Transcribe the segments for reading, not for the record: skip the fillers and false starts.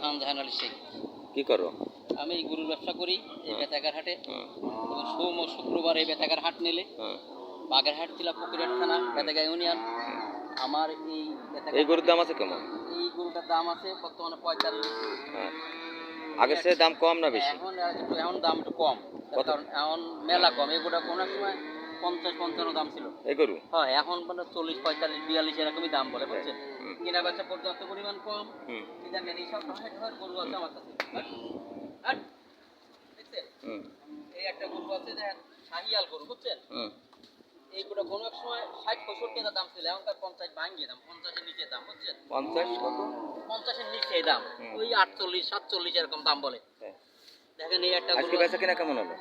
খান জাহান আলী শেখ। কি করো? আমি গরুর ব্যবসা করি এই বেতাগার হাটে। সোম ও শুক্রবার এই বেতাগার হাট নিলে বাগেরহাট জেলা ফকিরহাট থানা বেতাগা ইউনিয়ন। আমার এই গরুর দাম আছে কেমন? এই গরুটার দাম আছে বর্তমানে 45। আগের চেয়ে দাম কম না বেশি? এখন দাম একটু কম, কারণ এখন মেলা কম। এগুলো কোনো সময় 50-55 দাম ছিল এই গরু। হ্যাঁ, এখন মানে 40-45-42 এরকমই দাম বলে, বুঝছেন? কেনা বেচা পর্যাপ্ত পরিমাণ কম। কি জানেন, এইসব গরু আছে আমার কাছে। দেখছেন, এই একটা গরু আছে, দেখেন, শাহিয়াল গরু, বুঝছেন? এইগুলো কোনো এক সময় 60-65 দাম ছিল, এখনকার 50 ভাঙিয়ে দাম, 50-এর নিচে দাম, বুঝছেন? 50 কত? 50-এর নিচে দাম, ওই 48-47 এরকম দাম বলে। দেখেন এই একটা আজকে বেচা কেনা কেমন হলো?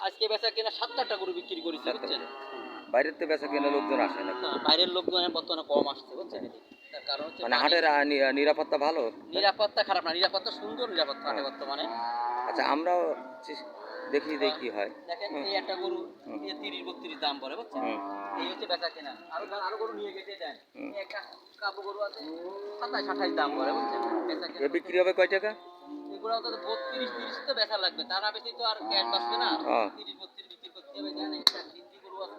আজকে বেচা কেনা 7-8টা গরু বিক্রি করেছি, বুঝছেন? বাইরের তো বেচা কেনা লোকজন আসে না? বাইরের লোকজন বর্তমানে কম আসছে, বুঝছেন? তার কারণ হচ্ছে মানে হাটের নিরাপত্তা ভালো? নিরাপত্তা খারাপ না, নিরাপত্তা সুন্দর, নিরাপত্তা হাটে বর্তমানে। আচ্ছা, আমরাও দেখি কি হয়। দেখেন এই একটা গরু 30-32 দাম বলে, বুঝছেন? এই হচ্ছে বেচা কেনা। আরো গরু নিয়ে গেছে, দেন একটা কাবু গরু আছে 27-28 দাম বলে, বুঝছেন? বেচা কেনা বিক্রি হবে কয় টাকা? এগুলো তো 32-30 তো বেচা লাগবে, তার বেশি তো আর ক্যাশ বাঁচবে না। 30-32 বিক্রি করতে হবে। দেন একটা হিন্দি গরু আছে,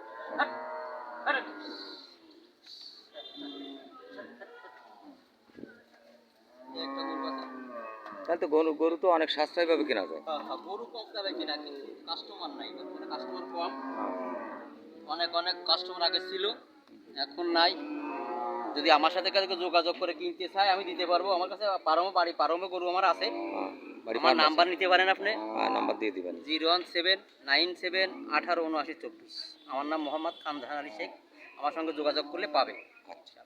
একটা গরু আছে। তাহলে তো গরু তো অনেক সাশ্রয় ভাবে কেনা যায়। গরু কম দামে কেনা, কিন্তু কাস্টমার নাই, কাস্টমার কম। অনেক কাস্টমার আগে ছিল, এখন নাই। যদি আমার সাথে কাছে যোগাযোগ করে কিনতে চাই আমি দিতে পারবো। আমার কাছে পারমে গরু আমার আছে। আমার নাম্বার নিতে পারেন আপনি। নাম্বার দিয়ে দিবেন। 01797187924। আমার নাম মোহাম্মদ খান জাহান আলী শেখ। আমার সঙ্গে যোগাযোগ করলে পাবে। আচ্ছা।